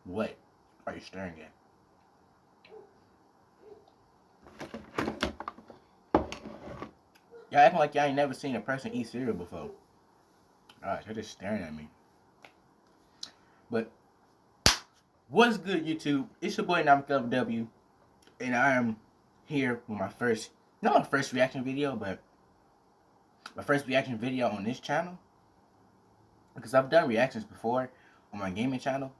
What are you staring at? Y'all acting like y'all ain't never seen a person eat cereal before. Alright, they're just staring at me. But what's good, YouTube? It's your boy NamCW, and I am here with my first, not my first reaction video, but my first reaction video on this channel. Because I've done reactions before on my gaming channel.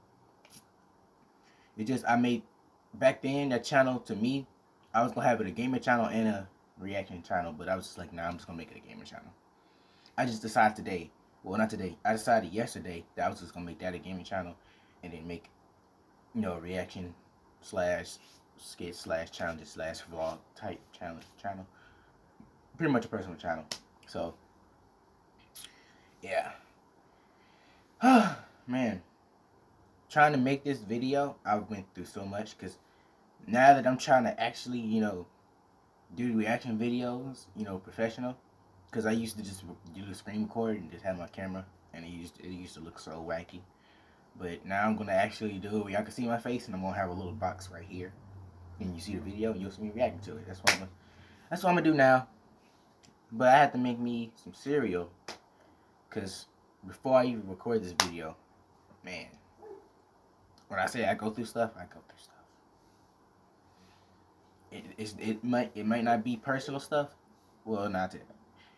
I made, back then, that channel, to me, I was gonna have it a gaming channel and a reaction channel, but I was just like, nah, I'm just gonna make it a gaming channel. I just decided today, well, not today, I decided yesterday that I was just gonna make that a gaming channel and then make, a reaction slash skit slash challenges slash vlog type channel. Pretty much a personal channel. So, yeah. Man, trying to make this video, I went through so much, because now that I'm trying to actually, do reaction videos, professional, because I used to just do the screen record and just have my camera, and it used to look so wacky. But now I'm gonna actually do it where y'all can see my face, and I'm gonna have a little box right here, and you see the video, and you'll see me reacting to it. That's what I'm gonna do now. But I had to make me some cereal, because before I even record this video, man, when I say I go through stuff, I go through stuff. It might not be personal stuff. Well, not it.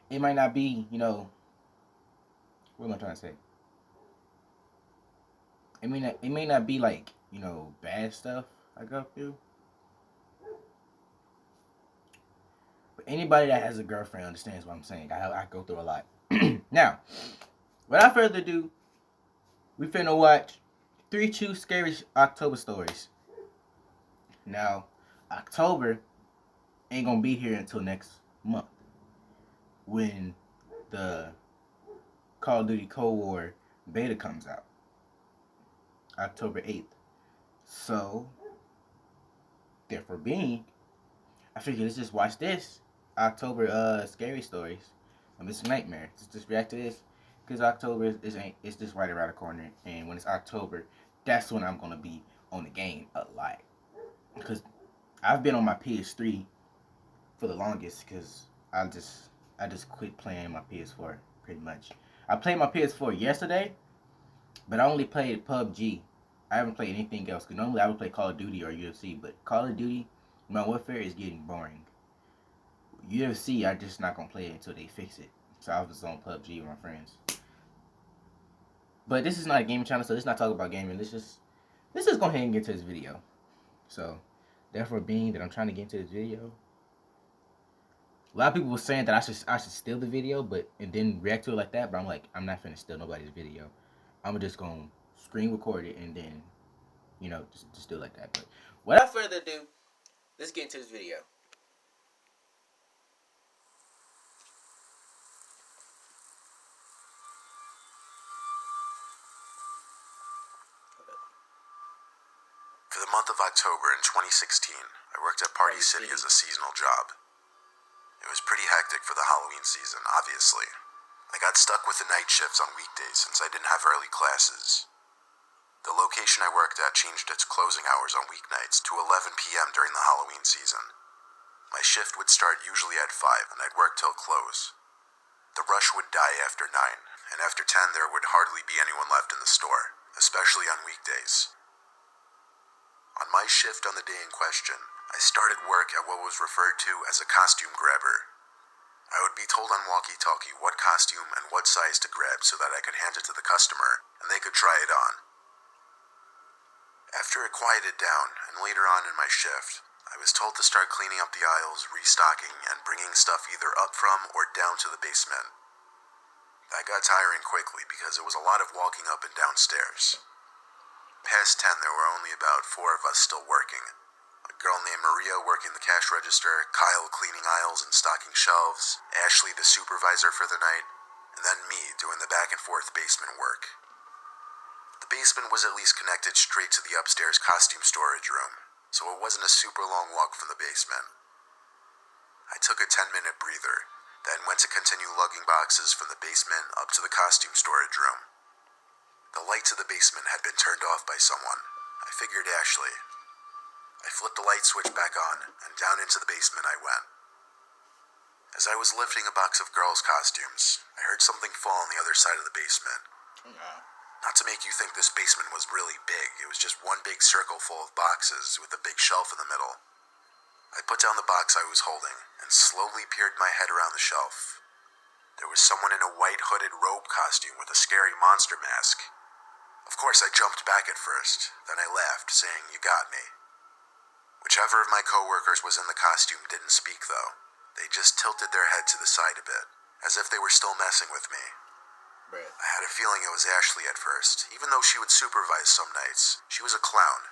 It might not be, what am I trying to say? It may not be like, bad stuff I go through. But anybody that has a girlfriend understands what I'm saying. I go through a lot. Now, without further ado, we finna watch 3 True Scary October Stories. Now, October ain't gonna be here until next month, when the Call of Duty Cold War beta comes out, October 8th. So, therefore being, I figured let's just watch this October scary stories. It's a nightmare. Let's just react to this, because October is just right around the corner, and when it's October, that's when I'm gonna be on the game a lot. Because I've been on my PS3 for the longest, because I just quit playing my PS4 pretty much. I played my PS4 yesterday, but I only played PUBG. I haven't played anything else, because normally I would play Call of Duty or UFC, but Call of Duty, Modern Warfare, is getting boring. UFC, I just not gonna play it until they fix it. So I was just on PUBG with my friends. But this is not a gaming channel, so let's not talk about gaming. Let's just go ahead and get to this video. So, therefore being that I'm trying to get into this video, a lot of people were saying that I should steal the video, and then react to it like that. But I'm like, I'm not finna steal nobody's video. I'm just gonna screen record it and then, just do it like that. But without further ado, let's get into this video. For the month of October in 2016, I worked at Party City as a seasonal job. It was pretty hectic for the Halloween season, obviously. I got stuck with the night shifts on weekdays since I didn't have early classes. The location I worked at changed its closing hours on weeknights to 11 p.m. during the Halloween season. My shift would start usually at 5 and I'd work till close. The rush would die after 9, and after 10 there would hardly be anyone left in the store, especially on weekdays. On my shift on the day in question, I started work at what was referred to as a costume grabber. I would be told on walkie-talkie what costume and what size to grab so that I could hand it to the customer and they could try it on. After it quieted down, and later on in my shift, I was told to start cleaning up the aisles, restocking, and bringing stuff either up from or down to the basement. That got tiring quickly because it was a lot of walking up and downstairs. Past 10, there were only about 4 of us still working. A girl named Maria working the cash register, Kyle cleaning aisles and stocking shelves, Ashley the supervisor for the night, and then me doing the back and forth basement work. The basement was at least connected straight to the upstairs costume storage room, so it wasn't a super long walk from the basement. I took a 10-minute breather, then went to continue lugging boxes from the basement up to the costume storage room. The lights of the basement had been turned off by someone. I figured Ashley. I flipped the light switch back on, and down into the basement I went. As I was lifting a box of girls' costumes, I heard something fall on the other side of the basement. Not to make you think this basement was really big, it was just one big circle full of boxes with a big shelf in the middle. I put down the box I was holding and slowly peered my head around the shelf. There was someone in a white hooded robe costume with a scary monster mask. Of course, I jumped back at first, then I laughed, saying, "You got me." Whichever of my coworkers was in the costume didn't speak, though. They just tilted their head to the side a bit, as if they were still messing with me. Bruh. I had a feeling it was Ashley at first, even though she would supervise some nights. She was a clown.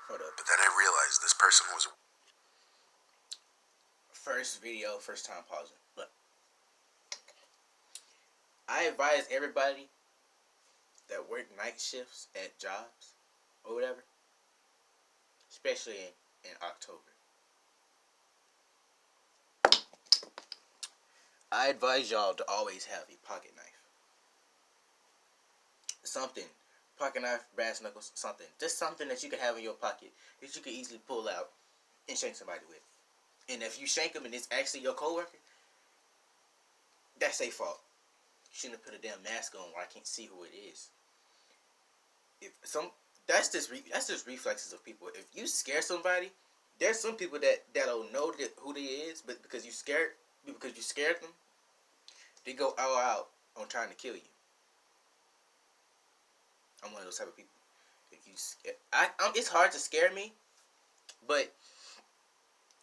Hold up. But then I realized this person was... First video, first time pausing. Look. I advise everybody that work night shifts at jobs or whatever, especially in October. I advise y'all to always have a pocket knife. Something. Pocket knife, brass knuckles, something. Just something that you can have in your pocket that you can easily pull out and shank somebody with. And if you shank them and it's actually your coworker, that's their fault. You shouldn't have put a damn mask on where I can't see who it is. That's just reflexes of people. If you scare somebody, there's some people that'll know who they is, but because you scared them, they go all out on trying to kill you. I'm one of those type of people. It's hard to scare me, but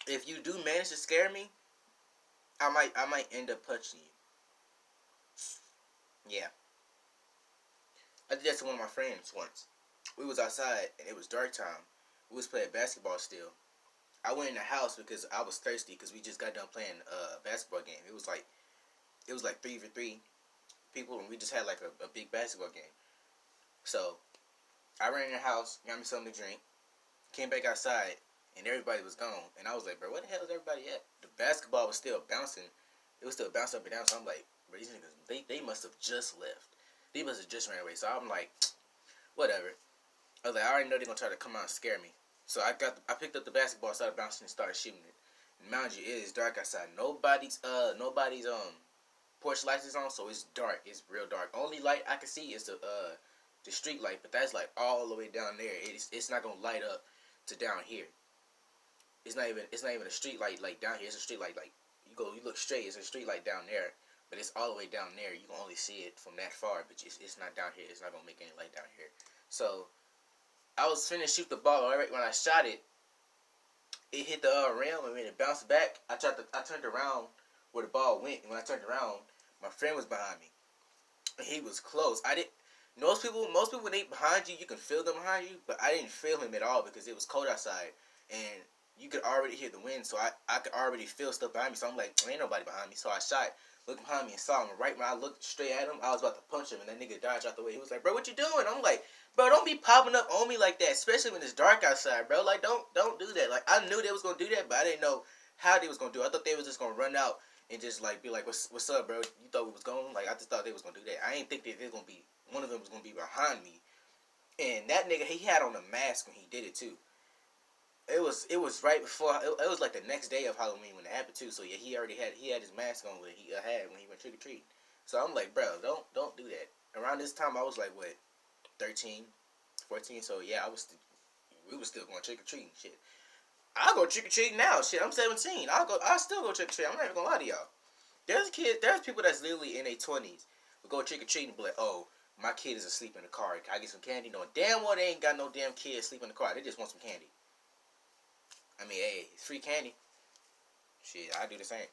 if you do manage to scare me, I might end up punching you. Yeah. I did that to one of my friends once. We was outside and it was dark time. We was playing basketball still. I went in the house because I was thirsty because we just got done playing a basketball game. It was like 3v3 people and we just had like a big basketball game. So I ran in the house, got me something to drink, came back outside, and everybody was gone. And I was like, bro, where the hell is everybody at? The basketball was still bouncing. It was still bouncing up and down. So I'm like, bro, these niggas, they must have just left. They must have just ran away. So I'm like, whatever. I was like, I already know they're gonna try to come out and scare me. So I picked up the basketball, started bouncing, and started shooting it. And mind you, it is dark outside. Nobody's porch lights is on, so it's dark. It's real dark. Only light I can see is the street light, but that's like all the way down there. It's not gonna light up to down here. It's not even a street light like down here. It's a street light like you look straight. It's a street light down there, but it's all the way down there. You can only see it from that far, but it's not down here. It's not gonna make any light down here. So I was finna shoot the ball. All right, when I shot it, it hit the rim and when it bounced back, I turned around where the ball went, and when I turned around, my friend was behind me. And he was close. Most people when they behind you, you can feel them behind you, but I didn't feel him at all because it was cold outside and you could already hear the wind, so I could already feel stuff behind me. So I'm like, ain't nobody behind me. So I shot, looked behind me and saw him. Right when I looked straight at him, I was about to punch him, and that nigga dodged out the way. He was like, bro, what you doing? I'm like, bro, don't be popping up on me like that, especially when it's dark outside, bro. Like, don't do that. Like, I knew they was gonna do that, but I didn't know how they was gonna do it. I thought they was just gonna run out and just like be like, what's up, bro? You thought we was going? Like, I just thought they was gonna do that. I didn't think that one of them was gonna be behind me. And that nigga, he had on a mask when he did it too. It was right before. It was like the next day of Halloween when it happened too. So yeah, he had his mask on when he went trick or treating. So I'm like, bro, don't do that. Around this time, I was like, what, 13, 14. So yeah, we was still going trick or treating. Shit, I'll go trick or treating now. Shit, I'm 17. I'll still go trick or treating. I'm not even gonna lie to y'all. There's people that's literally in their 20s will go trick or treating and be like, oh, my kid is asleep in the car. Can I get some candy? No, damn well they ain't got no damn kid asleep in the car. They just want some candy. I mean, hey, it's free candy. Shit, I do the same.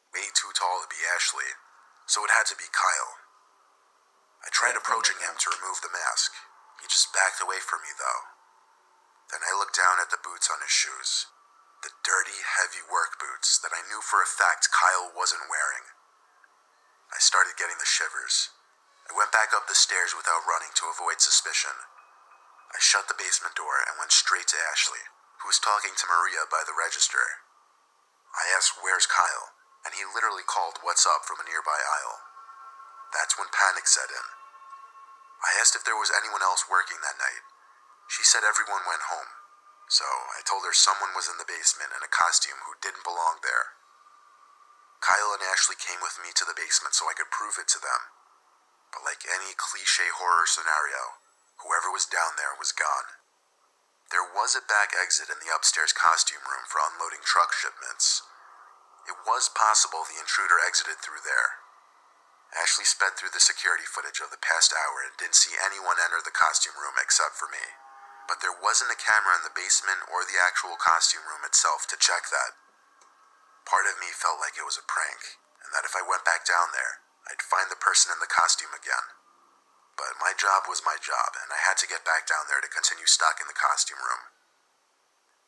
Way too tall to be Ashley, so it had to be Kyle. I tried approaching him to remove the mask. He just backed away from me, though. Then I looked down at the boots on his shoes. The dirty, heavy work boots that I knew for a fact Kyle wasn't wearing. I started getting the shivers. I went back up the stairs without running to avoid suspicion. I shut the basement door and went straight to Ashley, who was talking to Maria by the register. I asked, "Where's Kyle?" and he literally called "What's up" from a nearby aisle. That's when panic set in. I asked if there was anyone else working that night, She said everyone went home, so I told her someone was in the basement in a costume who didn't belong there. Kyle and Ashley came with me to the basement so I could prove it to them. But like any cliche horror scenario, whoever was down there was gone. There was a back exit in the upstairs costume room for unloading truck shipments. It was possible the intruder exited through there. Ashley sped through the security footage of the past hour and didn't see anyone enter the costume room except for me. But there wasn't a camera in the basement or the actual costume room itself to check that. Part of me felt like it was a prank, and that if I went back down there, I'd find the person in the costume again. But my job was my job, and I had to get back down there to continue stocking the costume room.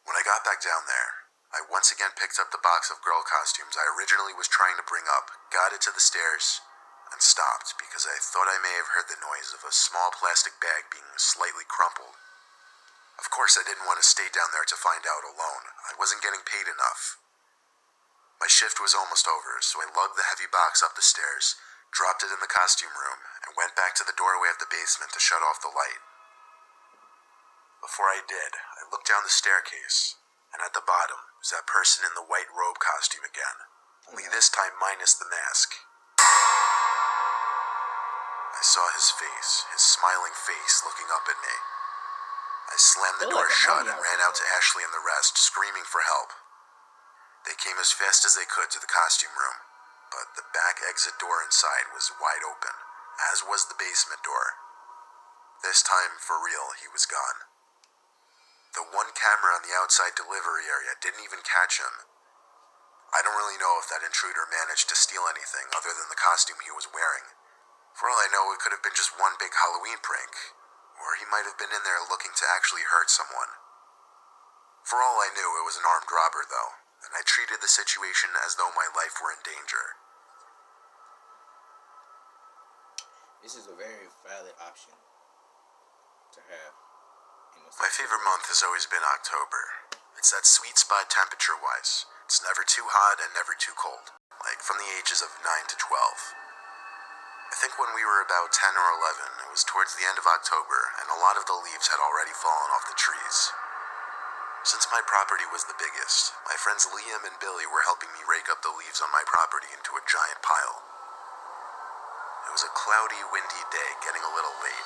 When I got back down there, I once again picked up the box of girl costumes I originally was trying to bring up, got it to the stairs, and stopped because I thought I may have heard the noise of a small plastic bag being slightly crumpled. Of course, I didn't want to stay down there to find out alone. I wasn't getting paid enough. My shift was almost over, so I lugged the heavy box up the stairs, dropped it in the costume room, and went back to the doorway of the basement to shut off the light. Before I did, I looked down the staircase, and at the bottom was that person in the white robe costume again, only this time minus the mask. I saw his face, his smiling face looking up at me. I slammed the door shut and ran out to Ashley and the rest, screaming for help. They came as fast as they could to the costume room, but the back exit door inside was wide open, as was the basement door. This time, for real, he was gone. The one camera on the outside delivery area didn't even catch him. I don't really know if that intruder managed to steal anything other than the costume he was wearing. For all I know, it could have been just one big Halloween prank, or he might have been in there looking to actually hurt someone. For all I knew, it was an armed robber, though, and I treated the situation as though my life were in danger. This is a very valid option to have. My favorite month has always been October. It's that sweet spot temperature-wise. It's never too hot and never too cold, like from the ages of 9 to 12. I think when we were about 10 or 11, it was towards the end of October, and a lot of the leaves had already fallen off the trees. Since my property was the biggest, my friends Liam and Billy were helping me rake up the leaves on my property into a giant pile. It was a cloudy, windy day, getting a little late.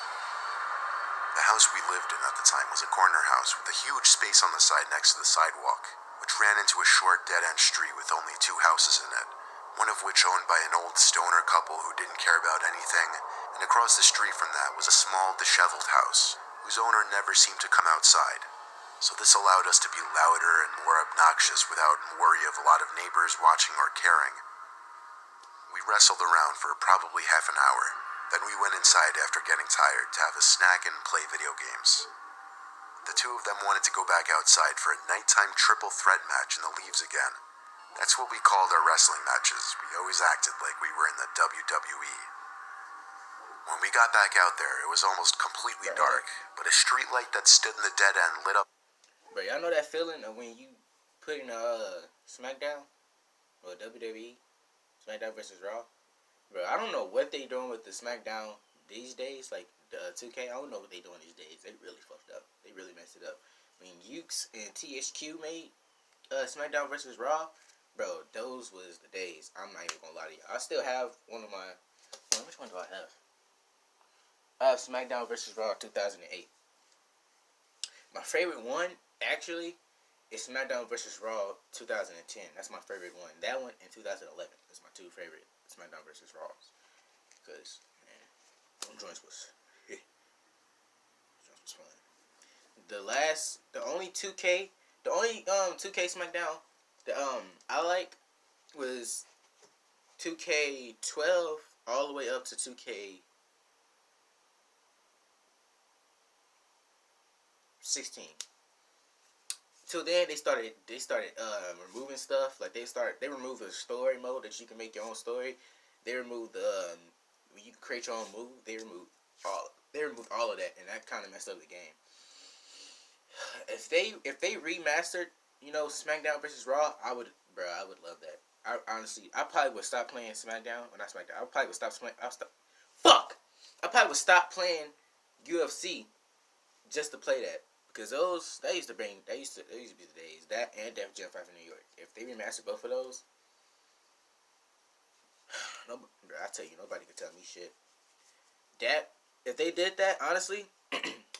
The house we lived in at the time was a corner house with a huge space on the side next to the sidewalk, which ran into a short, dead-end street with only 2 houses in it, one of which owned by an old stoner couple who didn't care about anything, and across the street from that was a small, disheveled house, whose owner never seemed to come outside. So this allowed us to be louder and more obnoxious without worry of a lot of neighbors watching or caring. We wrestled around for probably half an hour, then we went inside after getting tired to have a snack and play video games. The 2 of them wanted to go back outside for a nighttime triple threat match in the leaves again. That's what we called our wrestling matches. We always acted like we were in the WWE. When we got back out there, it was almost completely dark, but a street light that stood in the dead end lit up. Bro, y'all know that feeling of when you put in a SmackDown or WWE, SmackDown versus Raw? Bro, I don't know what they doing with the SmackDown these days, like the 2K. I don't know what they doing these days. They really fucked up. They really messed it up. I mean, Ukes and THQ made SmackDown versus Raw. Bro, those was the days. I'm not even gonna lie to you. I still have one of my. Which one do I have? I have SmackDown versus Raw 2008. My favorite one, actually, is SmackDown vs. Raw 2010. That's my favorite one. That one and 2011 is my 2 favorite SmackDown vs. Raws. Because, man, them joints was fun. The only 2K SmackDown that I like was 2K12 all the way up to 2K16. Till then, they started removing stuff. Like they removed the story mode that you can make your own story. They removed you can create your own move. They removed all of that, and that kind of messed up the game. If they remastered, SmackDown vs. Raw, I would love that. I probably would stop playing SmackDown. Well, not SmackDown. I probably would stop playing. I probably would stop playing UFC just to play that. Because that used to be the days. That and Def Jam 5 in New York. If they remastered both of those, no, I tell you, nobody could tell me shit. That if they did that, honestly,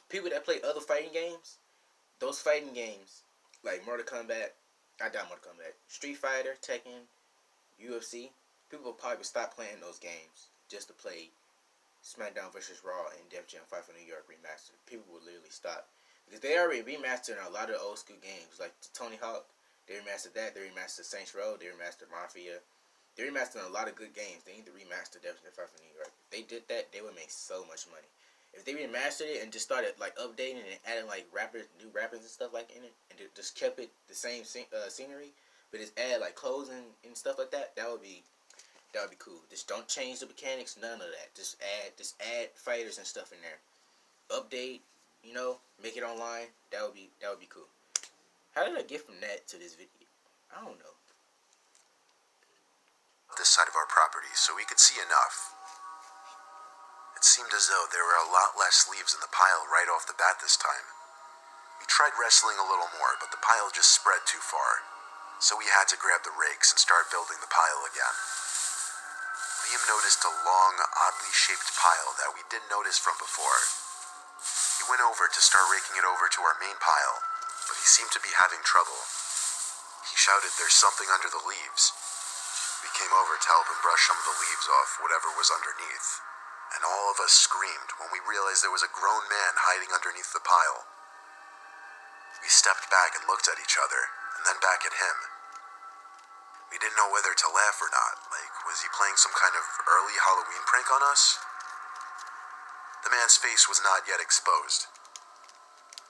people that play other fighting games, those fighting games like Mortal Kombat, Mortal Kombat, Street Fighter, Tekken, UFC, people would probably stop playing those games just to play SmackDown vs. Raw and Def Jam 5 for New York remastered. People would literally stop. Because they already remastered a lot of the old school games. Like Tony Hawk, they remastered that. They remastered Saints Row. They remastered Mafia. They remastered a lot of good games. They need to remaster Def Jam 5 for New York. If they did that, they would make so much money. If they remastered it and just started like updating and adding like new rappers and stuff like in it, and just kept it the same scenery, but just add like clothes and stuff like that, that would be cool. Just don't change the mechanics, none of that. Just add fighters and stuff in there. Update, make it online. That would be cool. How did I get from that to this video? I don't know. This side of our property so we could see enough. It seemed as though there were a lot less leaves in the pile right off the bat this time. We tried wrestling a little more, but the pile just spread too far, so we had to grab the rakes and start building the pile again. Liam noticed a long, oddly shaped pile that we didn't notice from before. He went over to start raking it over to our main pile, but he seemed to be having trouble. He shouted, "There's something under the leaves." We came over to help him brush some of the leaves off whatever was underneath, and all of us screamed when we realized there was a grown man hiding underneath the pile. We stepped back and looked at each other, and then back at him. We didn't know whether to laugh or not. Like, was he playing some kind of early Halloween prank on us? The man's face was not yet exposed.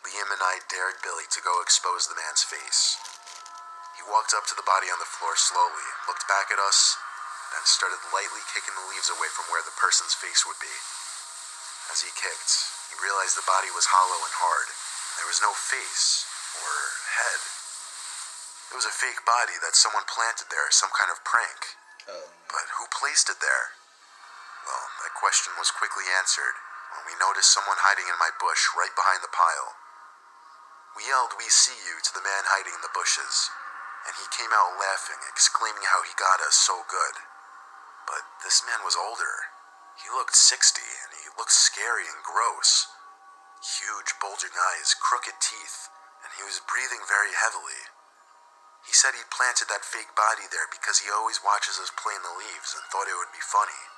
Liam and I dared Billy to go expose the man's face. He walked up to the body on the floor slowly, looked back at us, then started lightly kicking the leaves away from where the person's face would be. As he kicked, he realized the body was hollow and hard. There was no face or head. It was a fake body that someone planted there, some kind of prank. But who placed it there? Well, that question was quickly answered when we noticed someone hiding in my bush right behind the pile. We yelled, "We see you," to the man hiding in the bushes, and he came out laughing, exclaiming how he got us so good. But this man was older. He looked 60, and he looked scary and gross. Huge, bulging eyes, crooked teeth, and he was breathing very heavily. He said he planted that fake body there because he always watches us play in the leaves and thought it would be funny.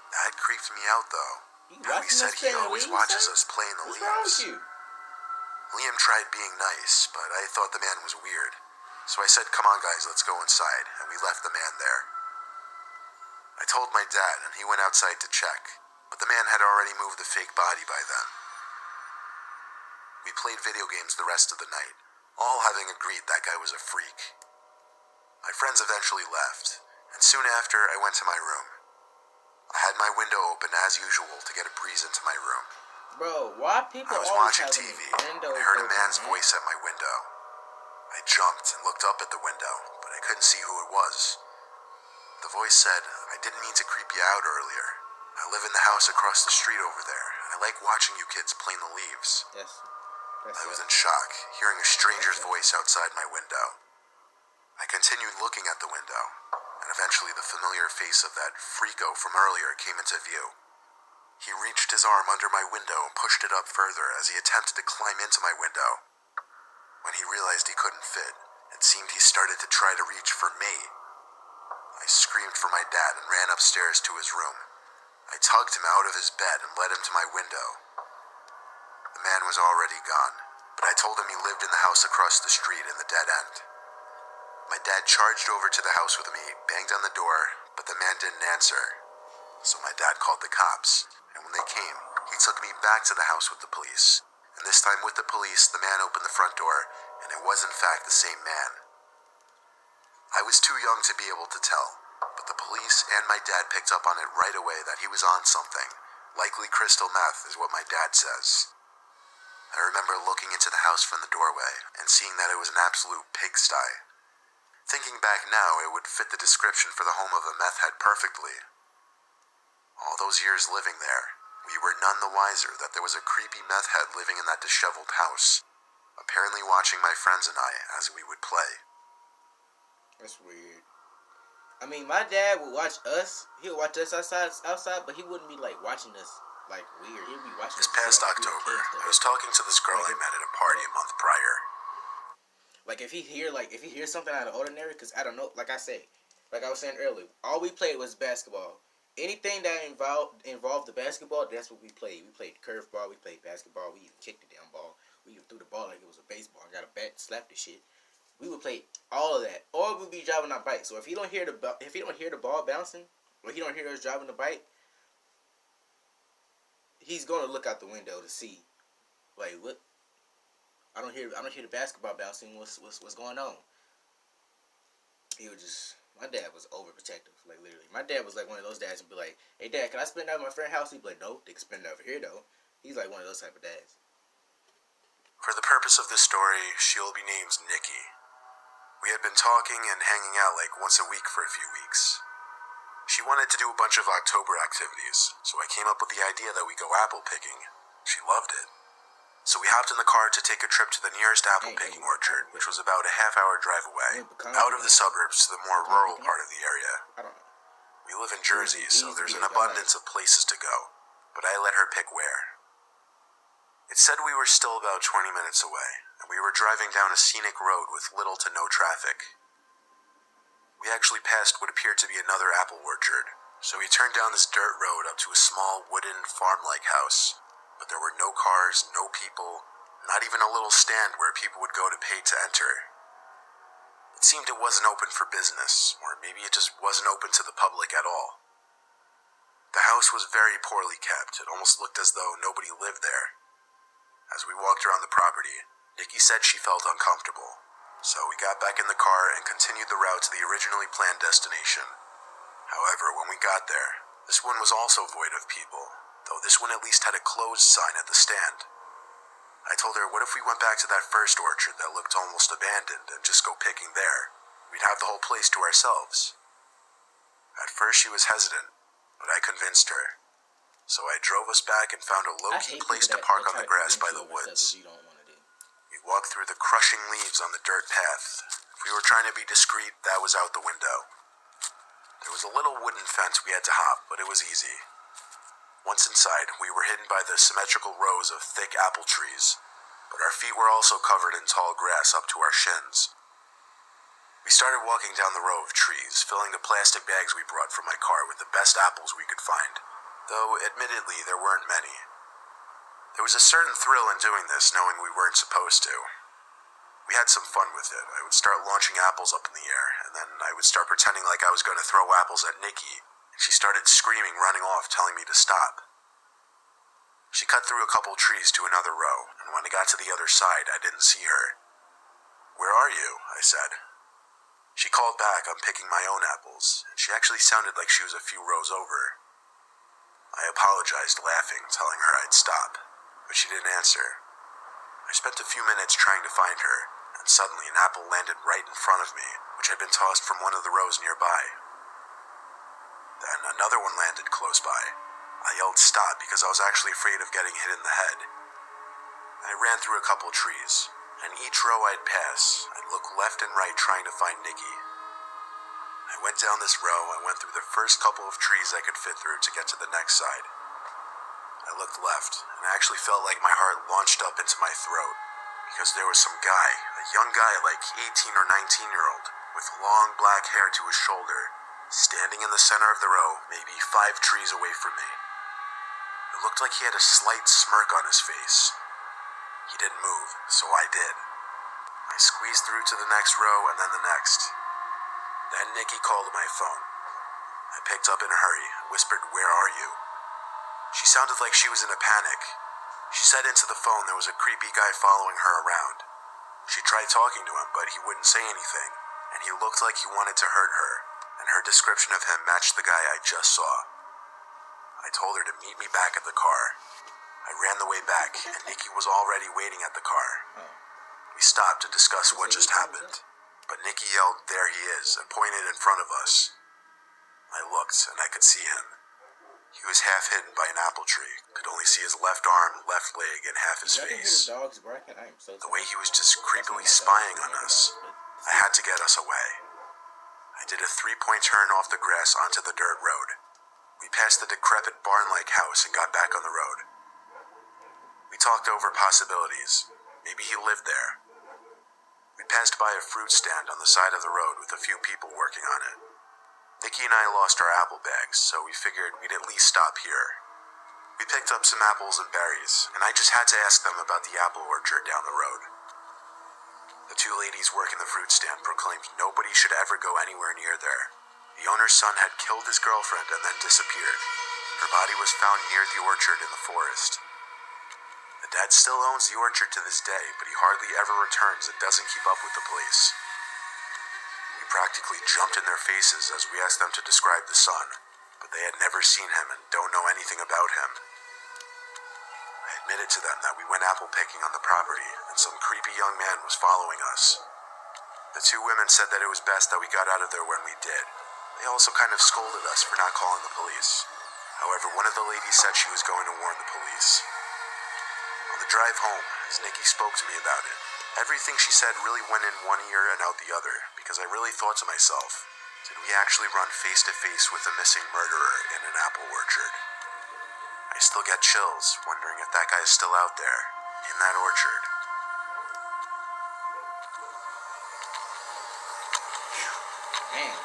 That creeped me out, though. How he said he always watches us play in the leaves. What's wrong with you? Liam tried being nice, but I thought the man was weird. So I said, "Come on, guys, let's go inside," and we left the man there. I told my dad, and he went outside to check, but the man had already moved the fake body by then. We played video games the rest of the night, all having agreed that guy was a freak. My friends eventually left, and soon after I went to my room. I had my window open as usual to get a breeze into my room. Bro, why people I was always watching have TV, windows and I heard a open, man's man? voice at my window. I jumped and looked up at the window, but I couldn't see who it was. The voice said, "I didn't mean to creep you out earlier. I live in the house across the street over there, and I like watching you kids play in the leaves." I was in shock, hearing a stranger's voice outside my window. I continued looking at the window, and eventually the familiar face of that freako from earlier came into view. He reached his arm under my window and pushed it up further as he attempted to climb into my window. When he realized he couldn't fit, it seemed he started to try to reach for me. I screamed for my dad and ran upstairs to his room. I tugged him out of his bed and led him to my window. The man was already gone, but I told him he lived in the house across the street in the dead end. My dad charged over to the house with me, banged on the door, but the man didn't answer. So my dad called the cops, and when they came, he took me back to the house with the police. And this time with the police, the man opened the front door, and it was in fact the same man. I was too young to be able to tell, but the police and my dad picked up on it right away that he was on something. Likely crystal meth is what my dad says. I remember looking into the house from the doorway and seeing that it was an absolute pigsty. Thinking back now, it would fit the description for the home of a meth head perfectly. All those years living there, We were none the wiser that there was a creepy meth head living in that disheveled house, apparently watching my friends and I as we would play. That's weird. I mean, my dad would watch us. He would watch us outside, but he wouldn't be like watching us like weird. He'd be watching This us past like, we were October, kids, I was talking to this girl I met at a party a month prior. Like if he hear something out of the ordinary, because I don't know. Like I was saying earlier, all we played was basketball. Anything that involved the basketball, that's what we played. We played curveball. We played basketball. We even kicked the damn ball. We even threw the ball like it was a baseball. I got a bat, slapped the shit. We would play all of that, or we'd be driving our bike. So if he don't hear the ball bouncing, or he don't hear us driving the bike, he's gonna look out the window to see, like what. I don't hear the basketball bouncing. What's going on? He was just. My dad was overprotective, like literally. My dad was like one of those dads who'd be like, "Hey dad, can I spend it at my friend's house?" He'd be like, "No, they can spend it over here though." He's like one of those type of dads. For the purpose of this story, she'll be named Nikki. We had been talking and hanging out like once a week for a few weeks. She wanted to do a bunch of October activities, so I came up with the idea that we go apple picking. She loved it. So we hopped in the car to take a trip to the nearest apple picking orchard, which was about a half-hour drive away, out of the suburbs to the more rural part of the area. I don't know. We live in Jersey, so there's an abundance of places to go, but I let her pick where. It said we were still about 20 minutes away, and we were driving down a scenic road with little to no traffic. We actually passed what appeared to be another apple orchard, so we turned down this dirt road up to a small wooden farm-like house. But there were no cars, no people, not even a little stand where people would go to pay to enter. It seemed it wasn't open for business, or maybe it just wasn't open to the public at all. The house was very poorly kept. It almost looked as though nobody lived there. As we walked around the property, Nikki said she felt uncomfortable, so we got back in the car and continued the route to the originally planned destination. However, when we got there, this one was also void of people, though this one at least had a closed sign at the stand. I told her, what if we went back to that first orchard that looked almost abandoned and just go picking there? We'd have the whole place to ourselves. At first she was hesitant, but I convinced her. So I drove us back and found a low-key place to park on the grass by the woods. We walked through the crushing leaves on the dirt path. If we were trying to be discreet, that was out the window. There was a little wooden fence we had to hop, but it was easy. Once inside, we were hidden by the symmetrical rows of thick apple trees, but our feet were also covered in tall grass up to our shins. We started walking down the row of trees, filling the plastic bags we brought from my car with the best apples we could find, though admittedly there weren't many. There was a certain thrill in doing this, knowing we weren't supposed to. We had some fun with it. I would start launching apples up in the air, and then I would start pretending like I was going to throw apples at Nikki. She started screaming, running off, telling me to stop. She cut through a couple trees to another row, and when I got to the other side, I didn't see her. "Where are you?" I said. She called back, "I'm picking my own apples," and she actually sounded like she was a few rows over. I apologized, laughing, telling her I'd stop, but she didn't answer. I spent a few minutes trying to find her, and suddenly an apple landed right in front of me, which had been tossed from one of the rows nearby. Then another one landed close by. I yelled stop because I was actually afraid of getting hit in the head. I ran through a couple trees, and each row I'd pass, I'd look left and right trying to find Nikki. I went down this row and went through the first couple of trees I could fit through to get to the next side. I looked left, and I actually felt like my heart launched up into my throat, because there was some guy, a young guy like 18 or 19-year-old, with long black hair to his shoulder, standing in the center of the row, maybe 5 trees away from me. It looked like he had a slight smirk on his face. He didn't move, so I did. I squeezed through to the next row and then the next. Then Nikki called my phone. I picked up in a hurry, whispered, "Where are you?" She sounded like she was in a panic. She said into the phone there was a creepy guy following her around. She tried talking to him, but he wouldn't say anything, and he looked like he wanted to hurt her, and her description of him matched the guy I just saw. I told her to meet me back at the car. I ran the way back, and Nikki was already waiting at the car. We stopped to discuss what just happened, but Nikki yelled, "There he is," and pointed in front of us. I looked, and I could see him. He was half hidden by an apple tree. Could only see his left arm, left leg, and half his Y'all can hear face. the dogs barking. I am so The way sorry. he was just creepily That's my spying dog, on but us. still. I had to get us away. I did a 3-point turn off the grass onto the dirt road. We passed the decrepit barn-like house and got back on the road. We talked over possibilities. Maybe he lived there. We passed by a fruit stand on the side of the road with a few people working on it. Nikki and I lost our apple bags, so we figured we'd at least stop here. We picked up some apples and berries, and I just had to ask them about the apple orchard down the road. The two ladies working the fruit stand proclaimed nobody should ever go anywhere near there. The owner's son had killed his girlfriend and then disappeared. Her body was found near the orchard in the forest. The dad still owns the orchard to this day, but he hardly ever returns and doesn't keep up with the police. We practically jumped in their faces as we asked them to describe the son, but they had never seen him and don't know anything about him. I admitted to them that we went apple picking on the property and some creepy young man was following us. The two women said that it was best that we got out of there when we did. They also kind of scolded us for not calling the police. However, one of the ladies said she was going to warn the police. On the drive home, as Nikki spoke to me about it, everything she said really went in one ear and out the other, because I really thought to myself, did we actually run face to face with a missing murderer in an apple orchard? I still get chills, wondering if that guy is still out there, in that orchard. Man.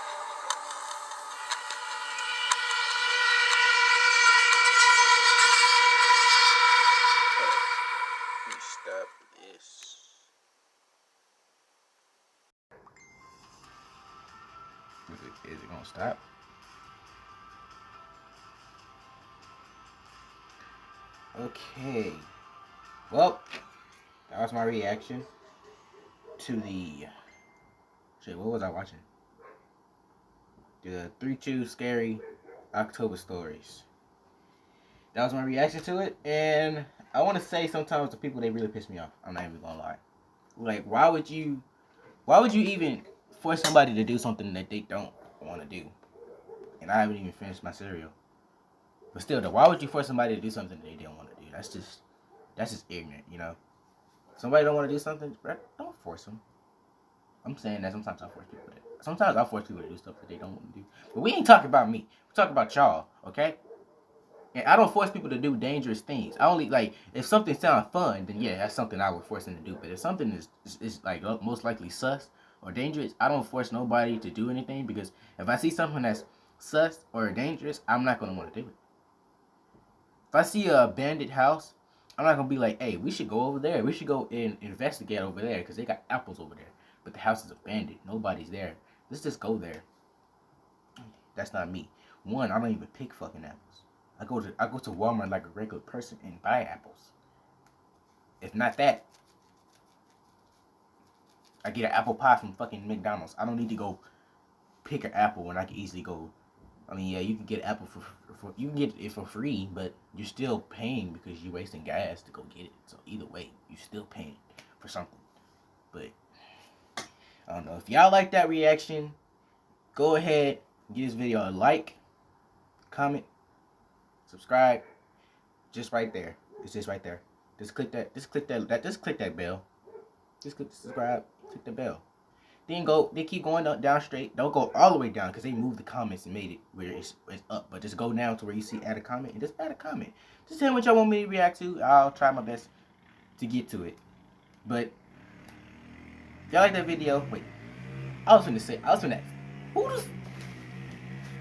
Let me stop this. Is it gonna stop? Okay. Well, that was my reaction to the. Shit, what was I watching? The 3-2 Scary October Stories. That was my reaction to it, and I want to say sometimes the people, they really piss me off. I'm not even gonna lie. Like, why would you even force somebody to do something that they don't want to do? And I haven't even finished my cereal. But still, though, why would you force somebody to do something they don't want to do? That's just ignorant, you know. Somebody don't want to do something, don't force them. I'm saying that sometimes I force people to. Sometimes I force people to do stuff that they don't want to do. But we ain't talking about me. We're talking about y'all, okay? And I don't force people to do dangerous things. I only, like, if something sounds fun, then yeah, that's something I would force them to do. But if something is like most likely sus or dangerous, I don't force nobody to do anything, because if I see something that's sus or dangerous, I'm not gonna want to do it. If I see a abandoned house, I'm not gonna be like, hey, we should go over there. We should go and investigate over there because they got apples over there. But the house is abandoned. Nobody's there. Let's just go there. That's not me. One, I don't even pick fucking apples. I go to Walmart like a regular person and buy apples. If not that, I get an apple pie from fucking McDonald's. I don't need to go pick an apple when I can easily go. I mean, yeah, you can get an apple for you can get it for free, but you're still paying because you're wasting gas to go get it. So either way, you're still paying for something. But I don't know. If y'all like that reaction, go ahead, give this video a like, comment, subscribe. Just right there. It's just right there. Just click that. Just click that. Just click that bell. Just click subscribe. Click the bell. Then they keep going up, down straight. Don't go all the way down because they moved the comments and made it where it's up. But just go down to where you see add a comment and just add a comment. Just tell me what y'all want me to react to. I'll try my best to get to it. But if y'all like that video, wait. I was finna who does?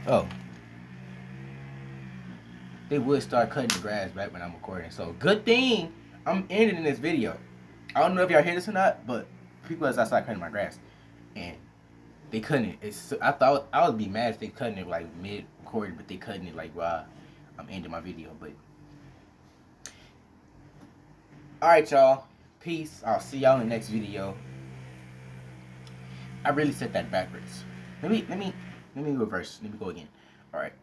Oh. They would start cutting the grass back when I'm recording. So good thing I'm ending this video. I don't know if y'all hear this or not, but people was outside cutting my grass. And they couldn't. I thought I would be mad if they cutting it like mid recording, but they cutting it like while I'm ending my video. But alright, y'all. Peace. I'll see y'all in the next video. I really said that backwards. Let me reverse. Let me go again. Alright.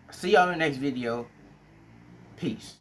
See y'all in the next video. Peace.